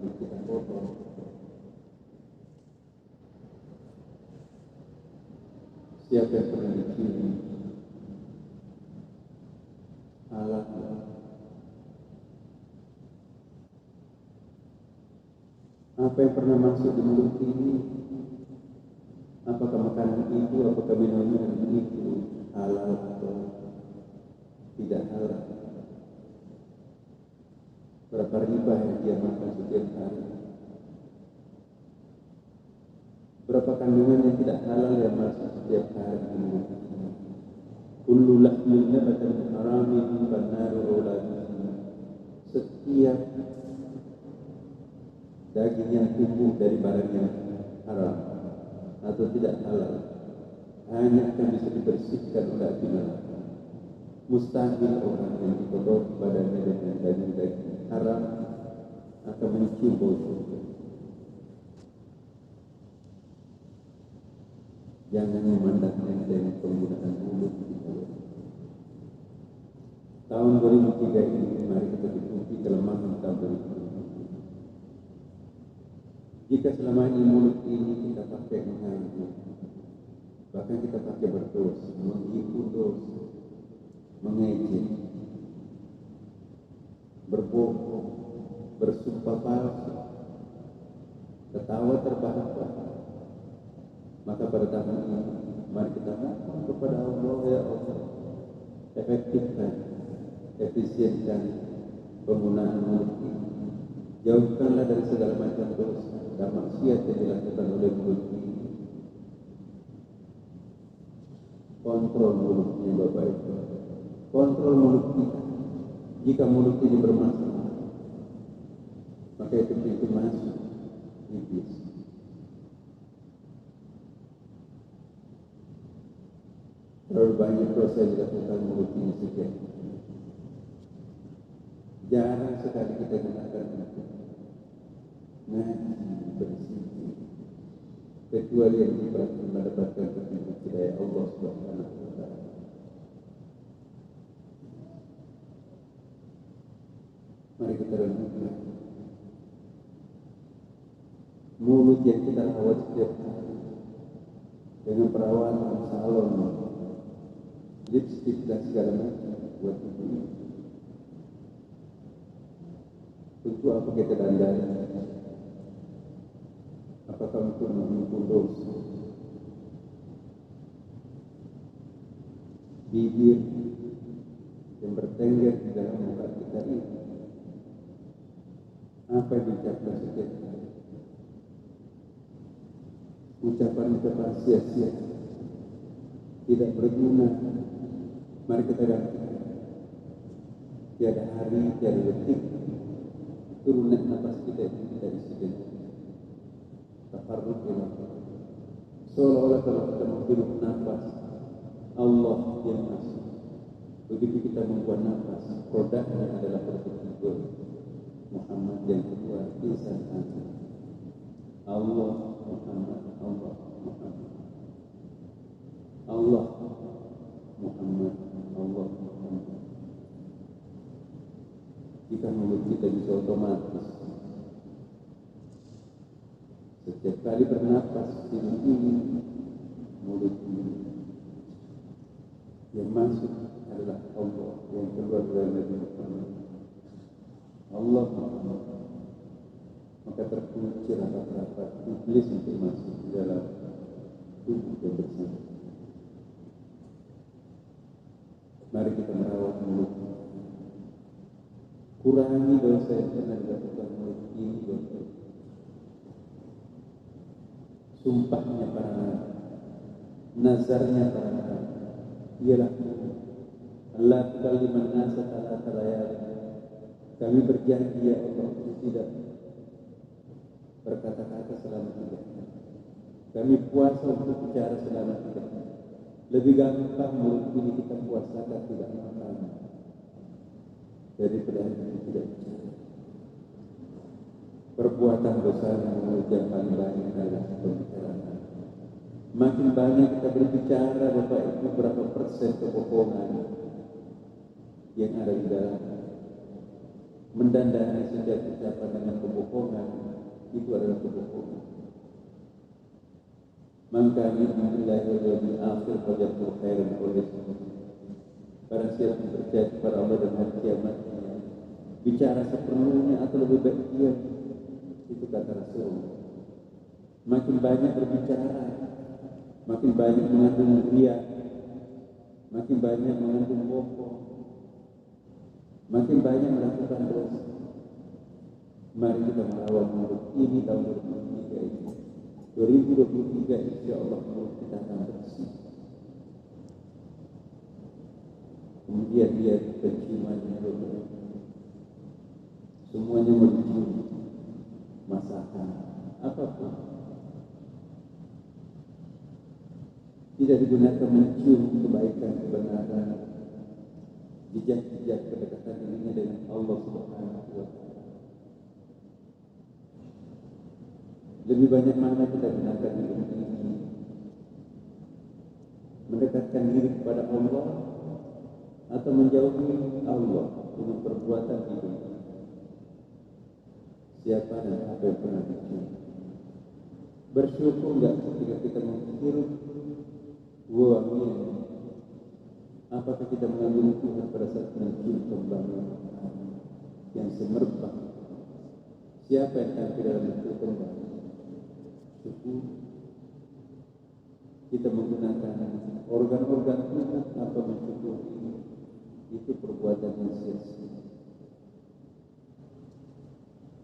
mulut kita kotor. Siapa yang pernah dicium halal? Apa yang pernah masuk di mulut ini? Apakah makanan itu, apakah minuman itu halal atau tidak halal? Berapa riba yang dia makan setiap hari? Berapa kandungan yang tidak halal yang masuk setiap hari di mulut ini? Kullu lahmin nabata min haramin fannaru awladuhu. Setiap daging yang tumbuh dari barang yang haram atau tidak halal hanya akan bisa dibersihkan oleh api neraka. Mustahil orang yang dikotori badannya dengan daging haram akan mencium bau surga. Jangan memandang dengan penggunaan mulut kita. Tahun 2003 ini mari kita ikuti kelemahan tahun 2003. Jika selama ini mulut ini kita pakai menghina, bahkan kita pakai berdosa, menghibur dosa, mengejek, berbohong, bersumpah palsu, ketawa terbahak-bahak, maka pada tahun ini mari kita mohon kepada Allah, ya Allah, efektifkan, efisienkan penggunaan mulut ini. Jauhkanlah dari segala macam dosa dan maksiat yang dilakukan oleh mulut ini. Kontrol mulutnya Bapak Ibu. Kontrol mulut kita. Jika mulut ini bermasalah, maka itu pintu masuk iblis. Terlalu banyak dosa yang dilakukan mulut ini setiap hari. Jarang sekali kita gunakan itu. Ngaji bersih, kecuali yang mendapatkan petunjuk hidayah Allah Subhanahu wa Ta'ala. Mari kita renungkan mulut yang kita rawat setiap hari dengan perawatan salon, lipstik dan segala macam buat tubuh ini. Tentu apa kita dandani? Apakah untuk menghibur dosa? Bibir yang bertengger di dalam muka kita ini, apa yang diucapkan setiap hari? Ucapan-ucapan sia-sia, tidak berguna. Mari kita ganti. Tiada hari, tiada detik turunnya nafas kita itu kita isi dengan tafarruq ila Allah. Seolah-olah kalau kita menghirup nafas, Allah yang masuk. Begitu kita membuat nafas, produknya adalah berketiga Muhammad yang kedua, Isa Allah Muhammad, Allah Muhammad, Allah Muhammad, Allah Muhammad. Jika mulut kita bisa otomatis setiap kali bernapas ini mulut ini yang masuk adalah Allah, yang keluar dari Nabi Muhammad Allah Muhammad, maka terkunci rapat-rapat iblis untuk masuk di dalam tubuh yang bersama. Mari kita merawat mulut. Kurangi dosa yang pernah dilakukan mulut ini, dosa. Sumpahnya para nabi, nazarnya para nabi, ialah Allah kaliman nasa talata layali. Kami berjanji ya Allah tidak berkata-kata selama 3 hari. Kami puasa untuk bicara selama 3 hari. Lebih gampang mulut ini kita puasakan tidak makan daripada kita tidak bicara. Perbuatan dosa yang paling banyak adalah pembicaraan. Makin banyak kita berbicara, Bapak Ibu, berapa persen kebohongan yang ada di dalam. Mendandani setiap ucapan dengan kebohongan, itu adalah kebohongan. Man kana yu'minu billahi wal yawmil akhir falyaqul khairan aw liyasmut. Barang siapa yang percaya kepada Allah dan hari kiamat, bicara sepenuhnya atau lebih baik diam. Itu kata Rasulullah. Makin banyak berbicara, makin banyak mengandung riya, makin banyak mengandung bohong, makin banyak melakukan dosa. Mari kita melawan mulut ini tahun 2023 ini. 2023 insya Allah mulut kita akan bersih. Kemudian dia penciumannya semuanya mencium masakan apapun. Tidak digunakan mencium kebaikan, kebenaran, jejak-jejak kedekatan dirinya dengan Allah Subhanahu wa Ta'ala. Lebih banyak mana kita gunakan ini mendekatkan diri kepada Allah atau menjauhi Allah dengan perbuatan hidup. Siapa dan apa yang pernah dicium? Bersyukur enggak ketika kita menghirup wangian? Apakah kita mengagumi Tuhan pada saat mencium kembang yang semerbak? Siapa yang tampil dalam itu kembang? Syukur. Kita menggunakan organ-organ tubuh atau mensyukuri, itu perbuatan yang sia-sia.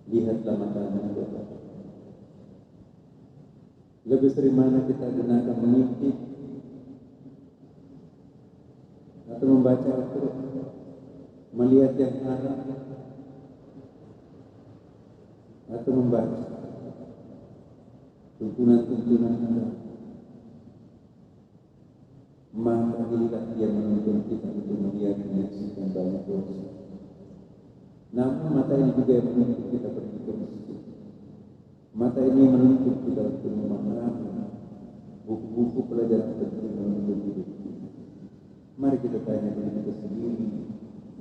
Lihatlah matanya. Lebih sering mana kita gunakan mengintip atau membaca Al-Quran, melihat yang haram, atau membaca tuntunan-tuntunan haram. Maka inilah yang menuntun kita untuk melihat menyaksikan banyak dosa. Namun mata ini juga yang menuntut kita pergi ke masjid. Mata ini menuntut kita untuk memahami buku-buku pelajaran penting untuk hidup kita. Mari kita tanya diri kita sendiri,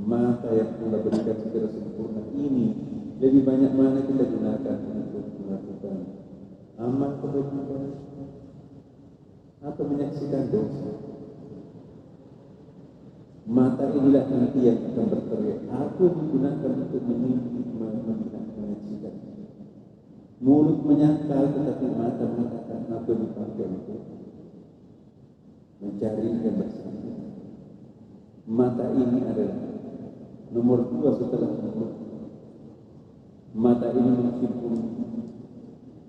mata yang Allah berikan secara sempurna ini lebih banyak mana kita gunakan untuk melakukan amal kebaikan atau menyaksikan dosa? Mata inilah nanti yang akan berteriak, aku digunakan untuk mengintip, melihat, menyaksikan. Mulut menyangkal, tetapi mata mengatakan aku dipakai untuk mencari yang bersama. Mata ini adalah nomor 2 setelah mulut. Mata ini menghimpun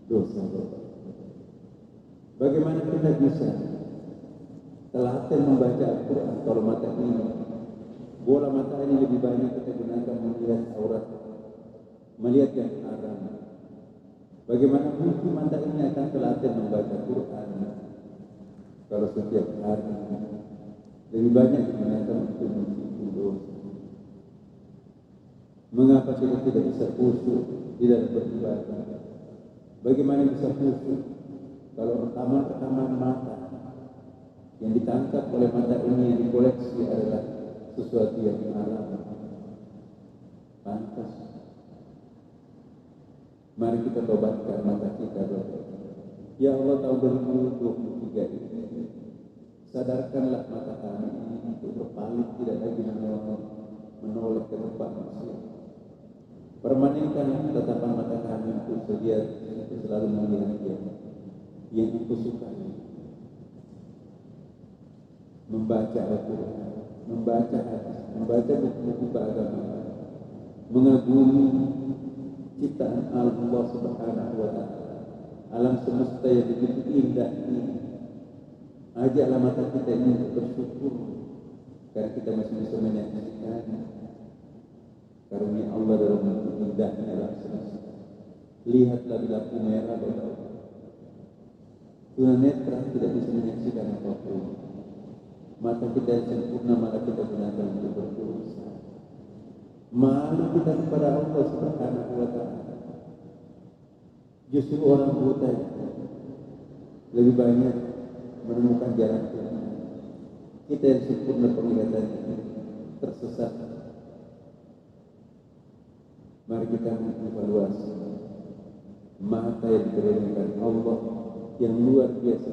dosa-dosa. Bagaimana kita bisa telaten membaca Al-Quran kalau mata ini, bola mata ini lebih banyak kita gunakan melihat aurat, melihat yang haram. Bagaimana mungkin mata ini akan telaten membaca Quran kalau setiap hari lebih banyak digunakan untuk menghibur dosa? Mengapa kita tidak bisa khusyuk di dalam beribadah? Bagaimana bisa khusyuk kalau rekaman-rekaman mata yang ditangkap oleh mata ini yang dikoleksi adalah sesuatu yang haram? Pantas. Mari kita tobatkan mata kita. Ya Allah, tahun 2023 ini sadarkanlah mata kami ini untuk berpaling, tidak lagi menoleh ke tempat manusia. Permanenkan tatapan mata kami untuk selalu melihat yang aku sukai. Membaca Al-Quran, membaca hadis, membaca buku-buku keagamaan, mengagumi ciptaan Allah Subhanahu wa Ta'ala, alam semesta yang begitu indah ini. Ajaklah mata kita ini untuk bersyukur karena kita masih bisa menyaksikan karunia Allah dalam bentuk indahnya alam semesta. Lihatlah di lampu merah bahwa tunanetra tidak bisa menyaksikan apapun. Mata kita yang sempurna malah kita gunakan untuk berdosa. Malu kita kepada Allah Subhanahu wa Ta'ala. Justru orang buta lebih banyak menemukan jalan Tuhan. Kita yang sempurna penglihatannya tersesat. Mari kita mengevaluasi. Mata mata yang dikaruniakan Allah yang luar biasa.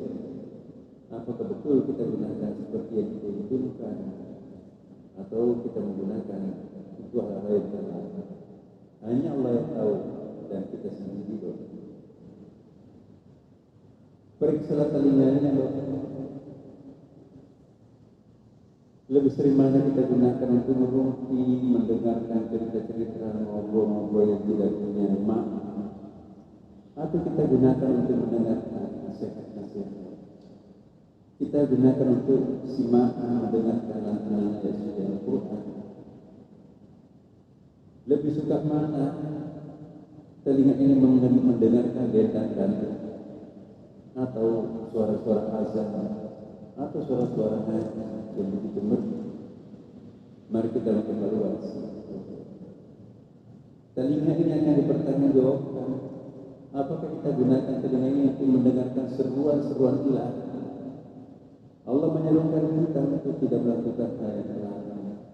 Apakah betul kita gunakan seperti yang kita inginkan, atau kita menggunakan itu hal-hal yang salah? Hanya Allah yang tahu, dan kita sendiri juga. Periksalah telinganya, lebih sering mana kita gunakan untuk merumpi, mendengarkan cerita-cerita, ngobrol-ngobrol yang tidak punya makna, atau kita gunakan untuk mendengarkan nasihat-nasihat. Kita gunakan untuk simak, mendengarkan lantunan ayat suci Al-Quran. Lebih suka mana telinga ini mendengarkan dendakan, atau suara-suara azan, atau suara-suara ayat yang begitu merdu? Mari kita mengevaluasi. Telinga ini akan dipertanggungjawabkan. Apakah kita gunakan telinga ini untuk mendengarkan seruan-seruan ilahi? Allah menyerukan kita untuk tidak melakukan hal yang terlarang.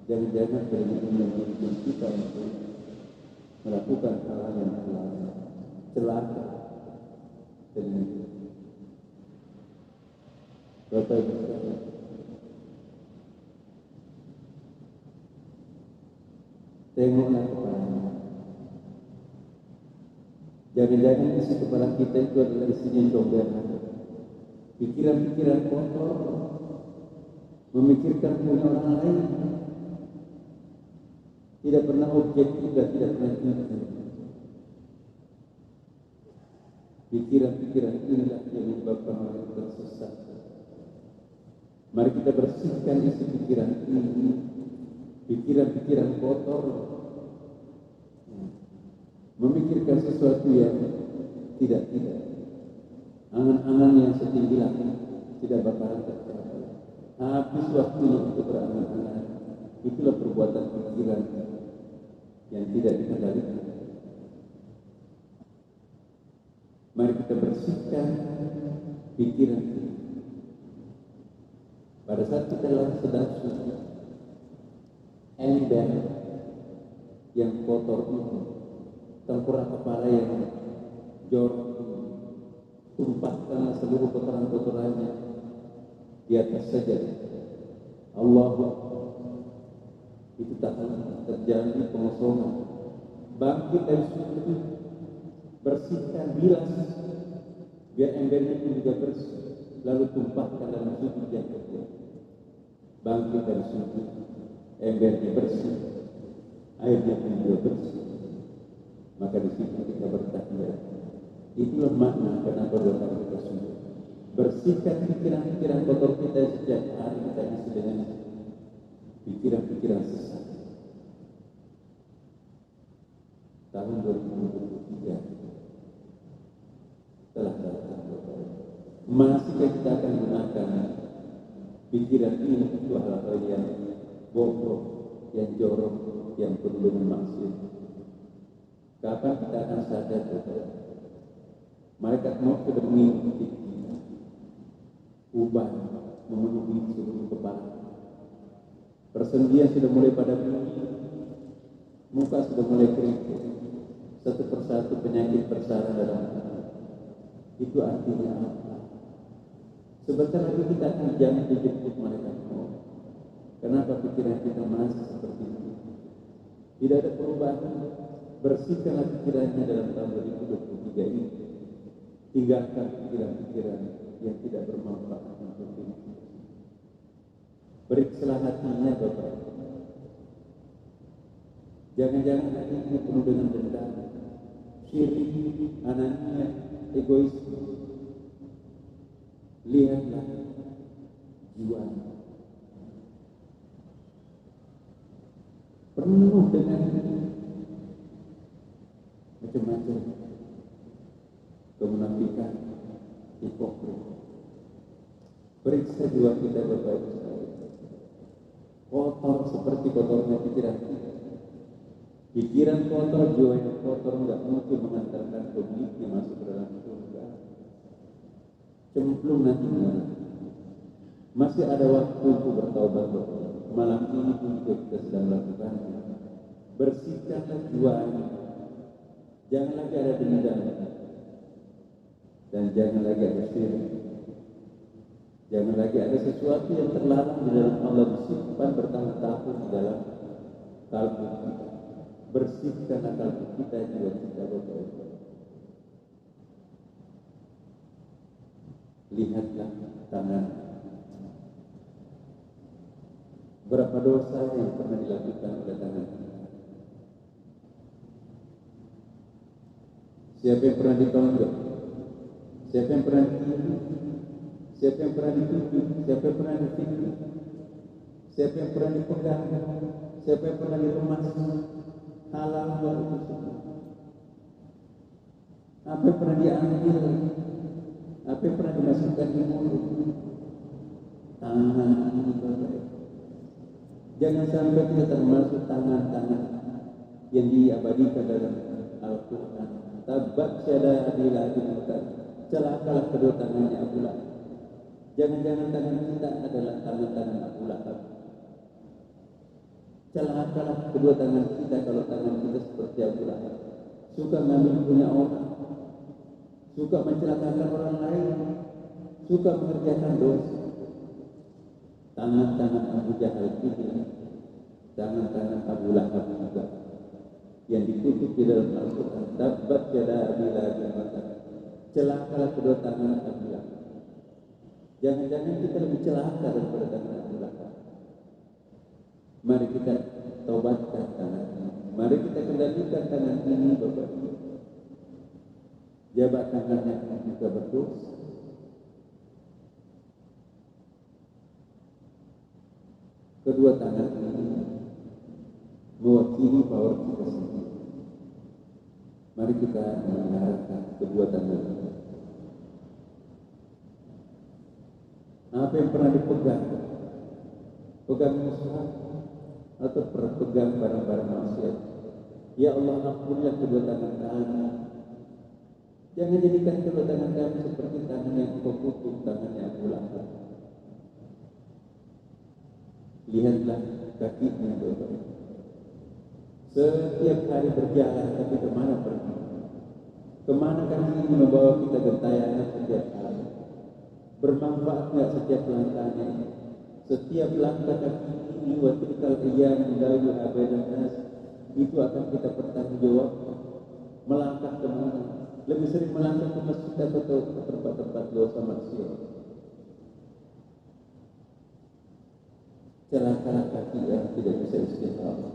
Jangan-jangan telinga ini menuntun kita untuk melakukan hal yang terlarang. Celaka telinga. Bapak Ibu sekalian, tengoklah kepala. Jangan-jangan isi kepala kita itu adalah isinya comberan, pikiran-pikiran kotor, memikirkan punya orang lain, tidak pernah objektif dan tidak pernah jujur. Pikiran-pikiran inilah yang menyebabkan orang tersesat. Mari kita bersihkan isi pikiran ini, pikiran-pikiran kotor, memikirkan sesuatu yang tidak-tidak, angan-angan yang setinggi langit tidak bakalan tercapai. Habis waktunya untuk berangan-angan. Itulah perbuatan pikiran yang tidak dikendalikan. Mari kita bersihkan pikiran kita. Pada saat kita sedang suci, ember yang kotor itu, tengkorak kepala yang jorok, tumpahkan seluruh kotoran-kotorannya di atas saja. Allah, itu tak akan terjadi pengosongan. Bangkit dari sujud, bersihkan, bilas, biar embernya itu juga bersih. Lalu tumpahkan dalam sujud yang kedua. Bangkit dari sujud, embernya bersih, airnya pun juga bersih. Maka di situ kita bertakbir. Itulah makna kenapa doa kita sujud. Bersihkan pikiran-pikiran kotor kita setiap hari, kita isi dengan pikiran-pikiran sesat. Tahun 2023 telah datang. Masih kita akan gunakan pikiran ini untuk hal-hal yang bobrok, yang jorok, yang penuh dengan maksiat. Kapan kita akan sadar? Malaikat maut sudah mengikuti kita. Ubah memenuhi seluruh kepala. Persendian sudah mulai pada bunyi, muka sudah mulai keriput, satu persatu penyakit bersarang dalam tubuh. Itu artinya apa? Sebentar lagi kita akan jangan dijemput malaikat maut. Kenapa pikiran kita masih seperti itu? Tidak ada perubahan. Bersihkanlah pikirannya dalam tahun 2023 ini. Tinggalkan pikiran-pikiran yang tidak bermanfaat untuk diri. Periksalah hatinya, Bapak. Jangan-jangan hati ini penuh dengan dendam, syirik, anania, egoisme. Lihatlah jiwa penuh dengan macam-macam kemunafikan, hipokrit. Periksa jiwa kita, Bapak Ibu sekalian. Kotor seperti kotornya pikiran kita. Pikiran kotor, jiwa yang kotor tidak mungkin mengantarkan pemiliknya masuk ke dalam surga. Cemplung nanti mana? Masih ada waktu untuk bertaubat, Bapak. Malam ini pun kita sedang melakukannya. Bersihkanlah jiwa ini. Jangan lagi ada dendam, dan jangan lagi ada syirik. Jangan lagi ada sesuatu yang terlarang di dalam Allah disimpan bertahun-tahun di dalam kalbu kita. Bersihkan kalbu kita, jiwa kita, Bapak-Ibu. Lihatlah tangan. Berapa dosa yang pernah dilakukan oleh tangan kita? Siapa yang pernah ditonjok? Siapa yang pernah ditipu? Siapa yang pernah dituduh? Siapa yang pernah difitnah? Siapa yang pernah dipegang? Siapa yang pernah diremas? Halal buat itu semua. Apa yang pernah diambil? Apa yang pernah dimasukkan di mulut? Tangan ini, Bapak. Jangan sampai kita termasuk tangan-tangan yang diabadikan dalam Al-Quran. Tabbat yada abi lahabin wa tab. Celakalah kedua tangannya Abu Lahab. Jangan-jangan tangan kita adalah tangan-tangan Abu Lahab. Celakalah kedua tangan kita kalau tangan kita seperti Abu Lahab. Suka mengambil punya orang, suka mencelakakan orang lain, suka mengerjakan dosa. Tangan-tangan Abu Jahal itu, tangan-tangan Abu Lahab juga yang dikutuk di dalam Al-Quran. Tabbat yada abi lahabin wa tab. Celakalah kedua tangan Abu Lahab. Jangan-jangan kita lebih celaka daripada tangan Abu Lahab. Mari kita taubatkan tangan ini. Mari kita kendalikan tangan ini, Bapak Ibu. Jabat tangannya juga berdosa. Kedua tangan ini mewakili power kita sendiri. Mari kita mendengarkan kedua tangan ini. Apa yang pernah dipegang? Pegang musuh atau pegang barang-barang maksiat. Ya Allah, ampunilah kedua tangan kami. Jangan jadikan kedua tangan kami seperti tangan yang Engkau kutuk, tangannya Abu Lahab. Lihatlah kakinya, Bapak. Setiap hari berjalan, tapi kemana pergi? Kemana kaki ini membawa kita gentayangan setiap hari? Bermanfaat nggak setiap langkahnya? Setiap langkah kaki ini, wa tilkal ayyam nudawwiluha bainan nas, itu akan kita pertanggungjawabkan. Melangkah kemana? Lebih sering melangkah ke masjid atau ke tempat-tempat dosa maksiat? Celakalah kaki yang tidak bisa istiqamah.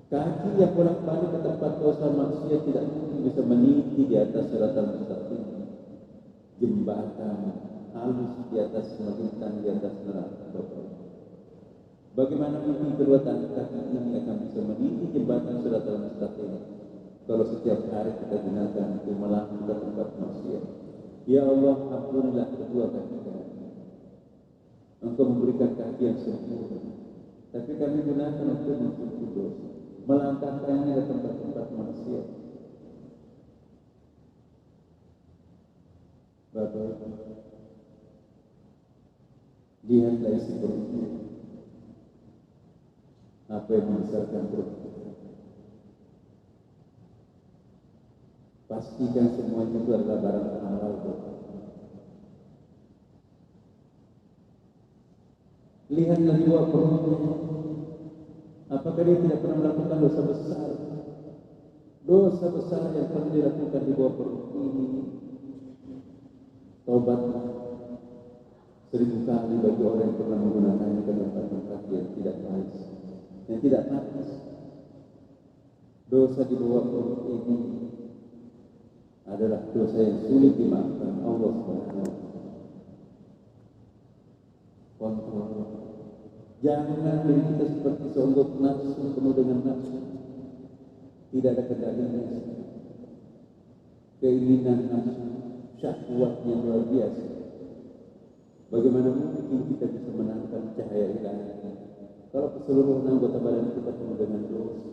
Kaki yang bolak-balik ke tempat dosa maksiat tidak mungkin bisa meniti di atas siratan mustaqim. Jembatan halus di atas melintang di atas neraka. Bagaimana mungkin kedua kaki ini akan bisa meniti jembatan siratan mustaqim kalau setiap hari kita gunakan untuk melangkah ke tempat maksiat? Ya Allah, ampunilah kedua kaki kami. Engkau memberikan kaki yang sempurna, tapi kami gunakan untuk mencukupi dosa, melangkahkannya ke tempat-tempat maksiat. Bapak, lihatlah isi perutnya. Apa yang membesarkan perut? Pastikan semuanya itu adalah barang halal. Lihatlah jiwa perutnya. Apakah dia tidak pernah melakukan dosa besar? Dosa besar yang pernah dilakukan di bawah perut ini. Taubatlah 1000 kali bagi orang yang pernah menggunakannya ke tempat-tempat yang tidak baik, yang tidak najis. Dosa di bawah perut ini adalah dosa yang sulit dimaafkan Allah Subhanahu. Kontrol. Jangan diri kita seperti seonggok nafsu, penuh dengan nafsu. Tidak ada kendalinya. Keinginan nafsu, syahwat yang luar biasa. Bagaimana mungkin kita bisa menangkan cahaya ilahi kalau keseluruhan anggota badan kita penuh dengan dosa?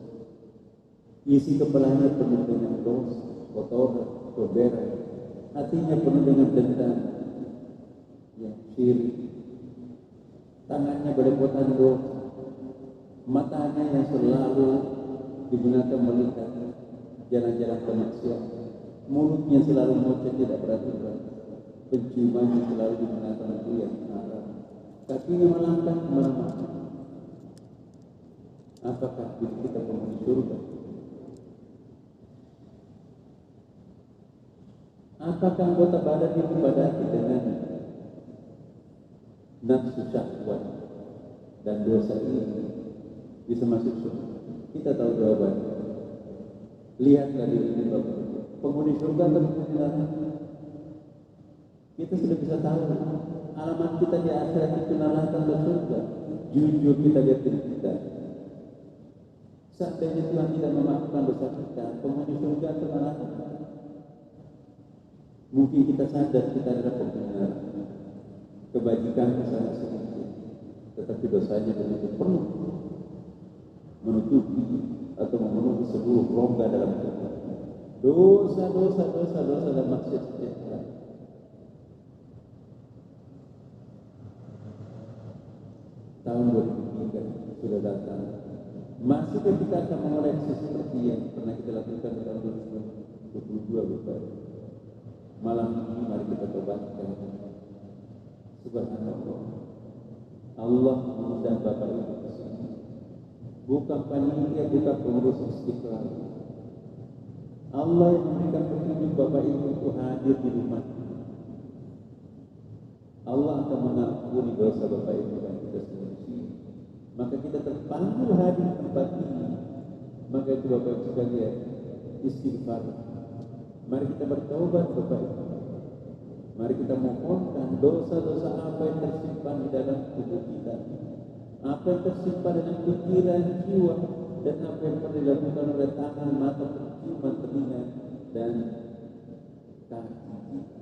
Isi kepalanya penuh dengan dosa, kotoran, koberan, hatinya penuh dengan dendam, yang syirik, tangannya belepotan dosa, matanya yang selalu digunakan melihat jalan-jalan kemaksiatan, mulutnya selalu ngoceh tidak beraturan, penciumannya selalu digunakan untuk yang haram, kakinya melangkah kemana-mana. Apakah kita penghuni surga? Apakah anggota badan itu diibadati dengan nafsu syahwat dan dosa ini bisa masuk surga? Kita tahu jawabannya. Lihatlah diri ini Bapak. Penghuni surga atau penghuni neraka? Kita sudah bisa tahu alamat kita di akhirat itu neraka atau surga. Jujur kita lihat diri kita. Seandainya Tuhan tidak memaafkan dosa kita, penghuni surga atau neraka? Mungkin kita sadar kita adalah penghuni neraka. Kebajikan sangat sedikit, tetapi dosanya begitu penuh, menutupi atau memenuhi seluruh rongga dalam hidup. Dosa dan maksiat setiap hari. Tahun 2003 sudah datang. Masih kita akan mengoleksi seperti yang pernah kita lakukan di tahun 2022 Bapak. Malam ini mari kita tobatkan. Subhanallah. Allah mengundang Bapak Ibu ke sini. Bukan panitia, bukan pengurus istiqlal. Allah yang memberikan petunjuk Bapak Ibu untuk hadir di rumah. Allah akan mengampuni dosa Bapak Ibu dan kita sendiri. Maka kita terpanggil hadir di tempat ini. Maka itu Bapak Ibu sekalian, istighfar. Mari kita bertobat Bapak Ibu. Mari kita mohonkan dosa-dosa apa yang tersimpan di dalam tubuh kita, apa yang tersimpan dalam pikiran, jiwa, dan apa yang pernah dilakukan oleh tangan, mata, penciuman, telinga, dan kaki kita.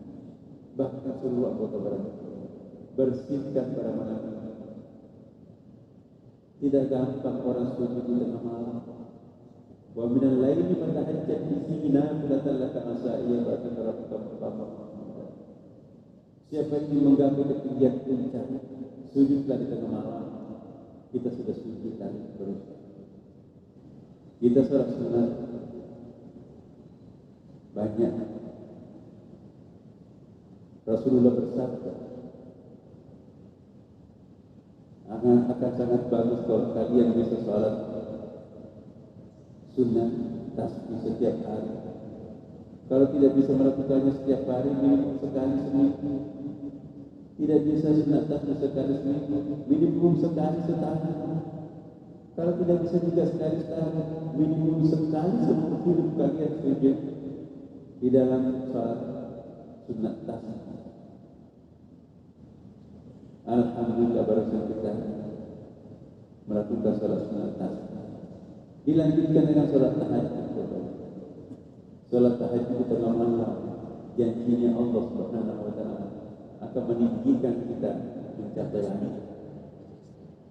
Bahkan seluruh anggota badan bersihkan pada malam ini. Tidak gampang orang sujud di tengah malam. Wa minal laili fatahajjat bihi nafilatan laka asa iya ba'da rabbuka pertama. Siapa yang mengganggu ketinggian puncak, sujudlah di tengah malam. Kita sudah sujud tadi terus. Kita sholat sunat banyak. Rasulullah bersabda, akan sangat bagus kalau kalian bisa sholat sunat tasbih setiap hari. Kalau tidak bisa melakukannya setiap hari, minimum sekali seminggu. Tidak bisa sunat tasbih sekali seminggu, minimum sekali setahun. Kalau tidak bisa juga sekali setahun, minimum sekali seumur hidup kalian sujud di dalam sholat sunat tasbih. Alhamdulillah baru saja kita melakukan sholat sunat tasbih. Dilanjutkan dengan sholat tahajud. Sholat tahajud di tengah malam, janjinya Allah Subhanahu wa Ta'ala akan meninggikan kita mencapai langit.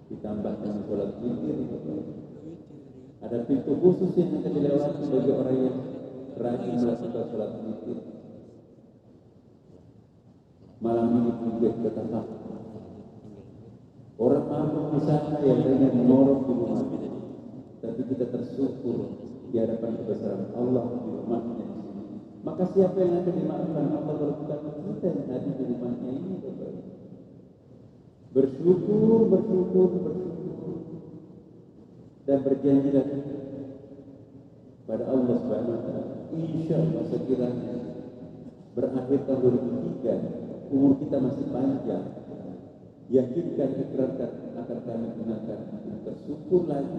Ditambah dengan sholat witir, ada pintu khusus yang akan dilewati bagi orang yang rajin melakukan sholat witir. Malam ini juga kita tambah. Orang mampu misalnya yang dengan menorong di rumah, tapi kita tersyukur di hadapan kebesaran Allah di rumahnya di sini. Maka siapa yang akan dimaafkan Allah kalau bukan kita yang hadir di rumahnya ini, Bapak? Bersyukur dan berjanjilah pada Allah Subhanahu wa Ta'ala. Insyaallah sekiranya berakhir tahun 2003, umur kita masih panjang. Yakinkan ikrarkan akan kami gunakan untuk bersyukur lagi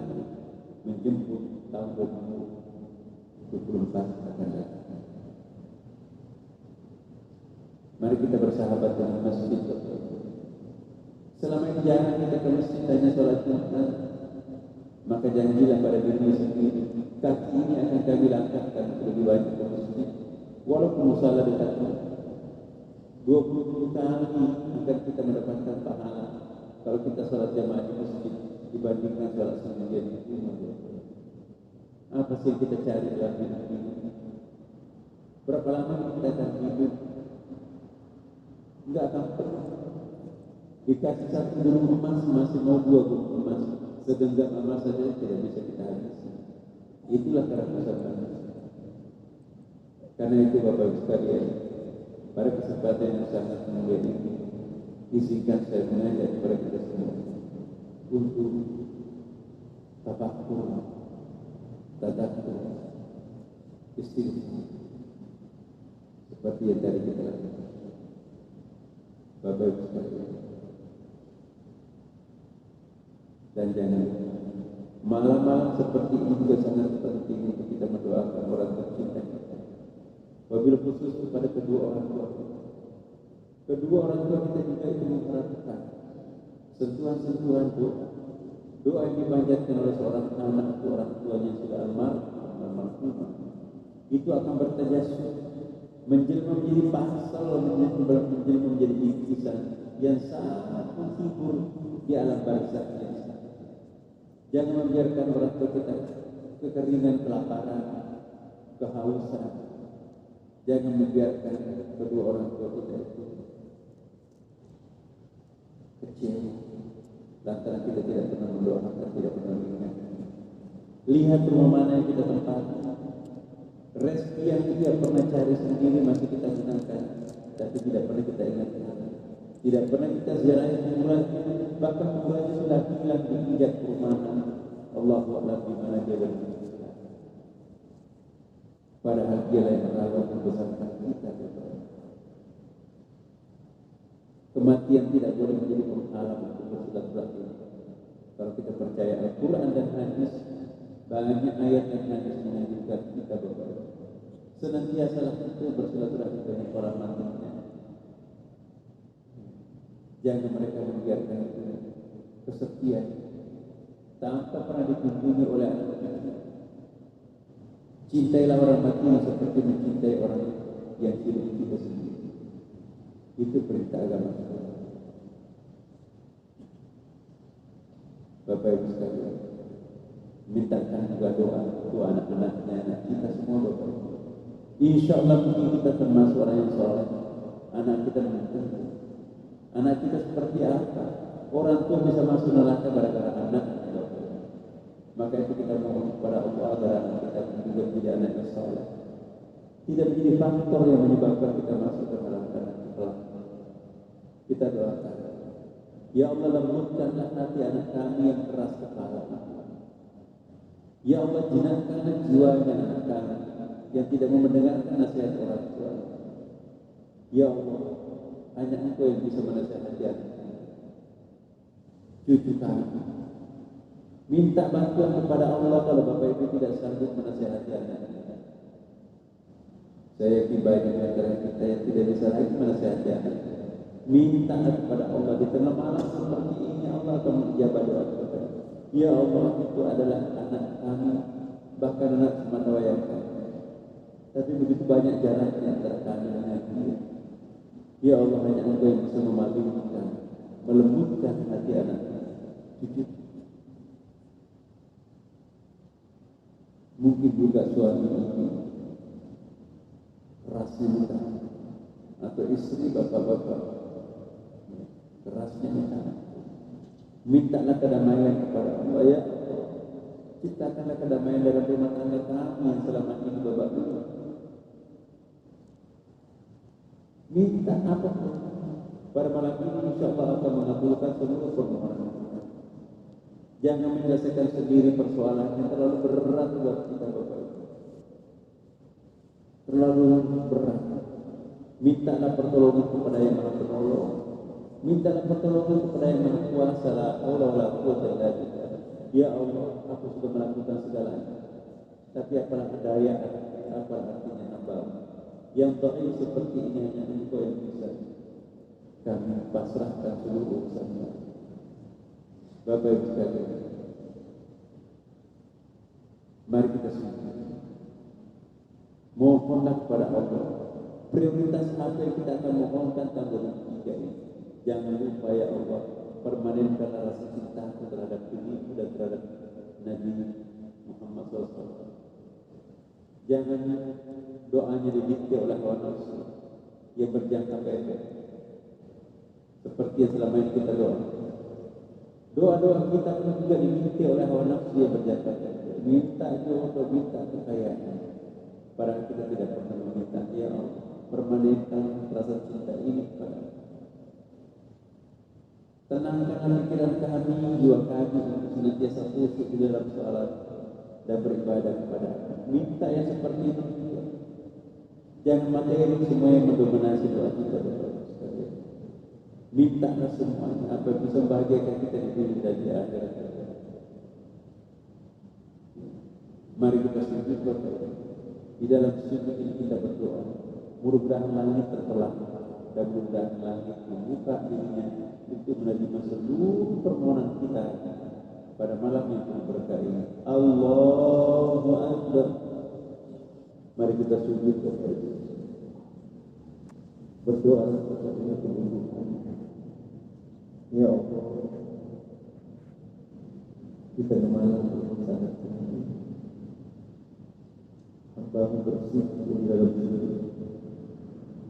menjemput tahun 2024 akan datang. Mari kita bersahabat dengan masjid. Selama ini jangan kita ke masjid hanya sholat Jumat, maka janjilah pada diri sendiri, kaki ini akan kami langkahkan lebih banyak ke masjid, walaupun musala dekatnya. 20 kali akan kita mendapatkan pahala kalau kita sholat jamaah di masjid dibandingkan sholat sendirian di rumah. Apa sih kita cari dalam hidup ini? Berapa lama kita akan hidup? Enggak akan pernah. Dikasih satu gunung emas masih mau 2 gunung emas, segenggam emas saja tidak bisa kita habisi. Itulah keharusan manusia. Karena itu Bapak Ibu sekalian, pada kesempatan yang sangat mulia ini, izinkan saya mengajak kepada kita semua untuk tafakkur, tadabbur, istighfar, seperti yang tadi kita lakukan. Bapak Ibu sekalian, dan jangan malam-malam seperti ini juga sangat penting untuk kita mendoakan orang tercinta kita. Wabil khusus kepada kedua orang tua kita. Kedua orang tua kita juga itu mengharapkan sentuhan-sentuhan doa. Doa yang dipanjatkan oleh seorang anak itu orang tuanya sudah almarhum. Itu akan bertajasud, menjelma menjadi pasal, menjelma menjadi lukisan yang sangat menghibur di alam barzakh. Jangan membiarkan orang tua kita kekeringan, kelaparan, kehausan. Jangan membiarkan kedua orang tua kita itu kecil lantaran kita tidak pernah mendoakan, tidak pernah mengingatkan. Lihat rumah mana yang kita tempati, rezeki yang kita pernah cari sendiri masih kita gunakan, tapi tidak pernah kita ingatkan, tidak pernah kita ziarahi kuburan, bahkan kuburannya sudah hilang diinjak perumahan. Allahu a'lam di mana dia berada. Padahal dia yang merawat membesarkan kita. Kematian tidak boleh menjadi penghalang untuk bersilaturahmi. Kalau kita percaya Al-Quran dan hadis, banyak ayat dan hadis menunjukkan kita berdoa. Senantiasalah itu bersilaturahmi dengan orang matinya. Jangan mereka membiarkan itu kesepian tanpa pernah dikunjungi oleh anak cucu. Cintailah orang mati seperti mencintai orang yang hidup kita sendiri. Itu perintah agama. Bapak Ibu sekalian, mintakan juga doa untuk anak-anaknya, anak kita semua Bapak Ibu. Insya Allah mungkin kita termasuk orang yang soleh. Anak kita menentukan. Anak kita seperti apa? Orang tua bisa masuk neraka gara-gara anak. Maka itu kita mohon kepada Allah agar anak kita juga menjadi anak yang saleh, tidak menjadi faktor yang menyebabkan kita masuk ke neraka kelak. Kita doakan, ya Allah, lembutkanlah hati anak kami yang keras kepala. Ya Allah, jinakkanlah jiwanya anak kami yang tidak mau mendengarkan nasihat orang tua. Ya Allah, hanya Engkau yang bisa menasihati anak kami, cucu kami. Minta bantuan kepada Allah kalau Bapak Ibu tidak sanggup menasihati anak-anak. Saya yakin banyak antara kita yang tidak bisa lagi menasihati anak. Minta kepada Allah di tengah malam seperti ini, Allah akan menjawab doa kita. Ya Allah, itu adalah anak kami, bahkan anak sematawayang kami. Tapi begitu banyak jaraknya antara kami dengan dia. Ya Allah, hanya Engkau yang bisa memalukan, melembutkan hati anak cucu. Mungkin juga suami ini kerasnya minta, atau istri bapak-bapak kerasnya minta. Mintalah kedamaian kepada Allah, ya Allah. Ciptakanlah kedamaian dalam rumah tangga kami yang selama ini babak belur. Minta apa pun. Pada malam ini insya Allah akan mengabulkan seluruh permohonan. Jangan menyelesaikan sendiri persoalan yang terlalu berat buat kita Bapak Ibu. Terlalu berat. Mintalah pertolongan kepada yang Maha Penolong. Mintalah pertolongan kepada yang Maha Kuasa. La haula wala quwwata illa billah. Ya Allah, aku sudah melakukan segalanya. Tapi apalah daya, apa artinya hamba yang dhaif seperti ini, hanya Engkau yang bisa. Kami pasrahkan seluruh urusan. Bapak Ibu sekalian, mari kita semua mohonlah kepada Allah. Prioritas apa yang kita akan mohonkan tahun 2003 ini? Jangan lupa ya Allah, permanenkanlah rasa cintaku terhadap diriku dan terhadap Nabi Muhammad SAW. Jangan doanya didikte oleh hawa nafsu yang berjangka pendek, seperti yang selama ini kita doa. Doa-doa kita pun juga diminta oleh hawa nafsu yang berjangka pendek. Minta jodoh, minta kekayaan. Padahal kita tidak pernah meminta, ya Allah, permanenkan rasa cinta ini kepada Engkau. Tenangkanlah pikiran kami, jiwa kami untuk senantiasa khusyuk di dalam salat dan beribadah kepada Engkau. Minta yang seperti itu. Jangan materi semua yang mendominasi doa kita. Mintalah semuanya apa yang bisa membahagiakan kita di dunia dan di akhirat. Mari kita sujud kepada di dalam sujud ini kita berdoa. Mudah-mudahan langit terbelah dan mudah-mudahan langit membuka dirinya untuk menerima seluruh permohonan kita pada malam yang penuh berkah ini. Allahu Akbar. Mari kita sujud kepada Dia. Berdoa kepada Tuhan. Ya Allah, kita malam sangat tinggi. Hamba-Mu bersyukur di dalam sujud,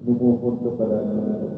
memohon kepada-Mu.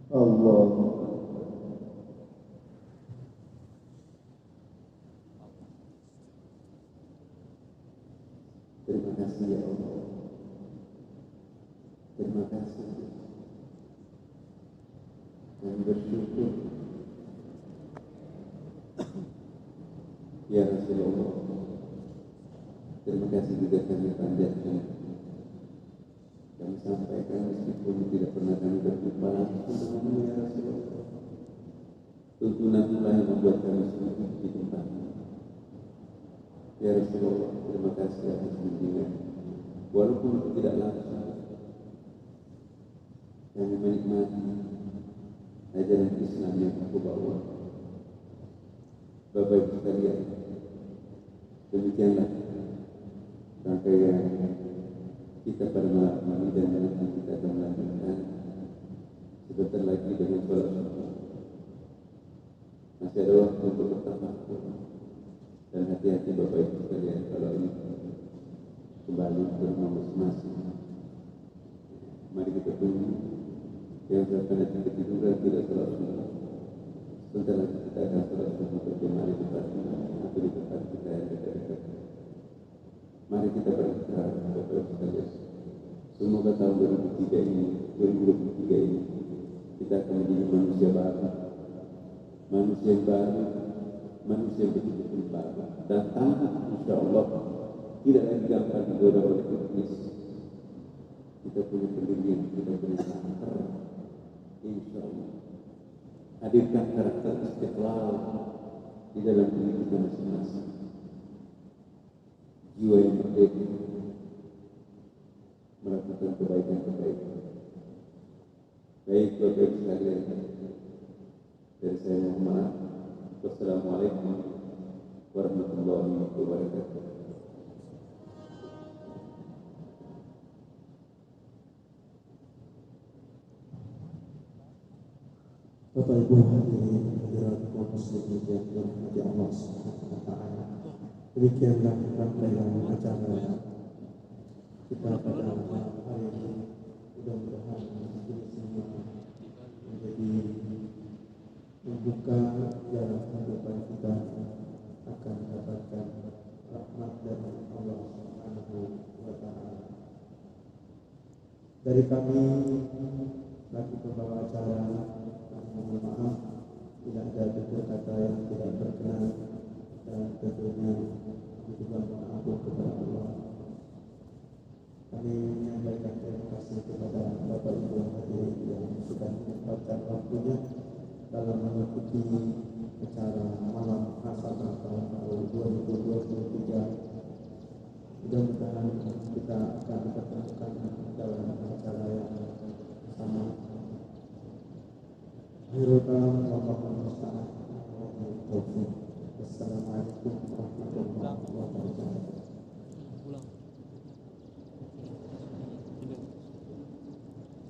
Allah. Terima kasih ya Allah. Terima kasih. Dan bersyukur ya Rasulullah. Terima kasih juga kami panjatkan. Kami sampaikan meskipun tidak pernah kami berjumpa langsung denganmu ya Rasulullah. Tuntunanlah yang membuat kami sujud di tempatmu. Ya Rasulullah, terima kasih atas bimbingan. Walaupun tidak langsung, kami menikmati ajaran Islam yang aku bawa. Bapak Ibu sekalian, demikianlah rangkaian kita pada malam ini dan nanti kita akan melanjutkan sebentar lagi dengan sholat subuh. Masih ada waktu untuk bertafakur dan hati-hati Bapak Ibu sekalian kalau ini kembali ke rumah masing-masing. Mari kita tunggu yang sampai nanti ketiduran tidak sholat subuh. Sebentar lagi kita akan sholat subuh berjamaah di tempat kita atau di tempat kita yang dekat-dekat. Mari kita berikrar Bapak Ibu sekalian. Semoga tahun 2023 ini kita akan menjadi manusia baru, manusia baru, manusia betul-betul baru. Dan tangguh insya Allah tidak lagi gampang digoda oleh iblis. Kita punya pendirian, kita punya karakter. Insya Allah hadirkan karakter istiqlal di dalam diri kita masing-masing. Jiwa yang merdeka melakukan kebaikan-kebaikan. Baik Bapak Ibu sekalian, dari saya mohon maaf. Wassalamualaikum warahmatullahi wabarakatuh. Bapak Ibu hadirin hadirat kaum muslimin yang dirahmati Allah Subhanahu wa taala. Demikianlah rangkaian acara kita pada malam hari ini. Mudah-mudahan kita semua menjadi membuka jalan kehidupan kita akan mendapatkan rahmat dari Allah Subhanahu wa taala. Dari kami lagi pembawa acara, mohon maaf tidak ada tutur kata yang tidak berkenan, dan tentunya kami juga mohon ampun kepada Allah. Kami menyampaikan terima kasih kepada Bapak Ibu hadirin yang sudah menyempatkan waktunya dalam mengikuti acara malam Hasanah tahun 2023. Mudah-mudahan kita akan dipertemukan dalam acara yang sama. Akhirul kalam, Allahumma musta'an.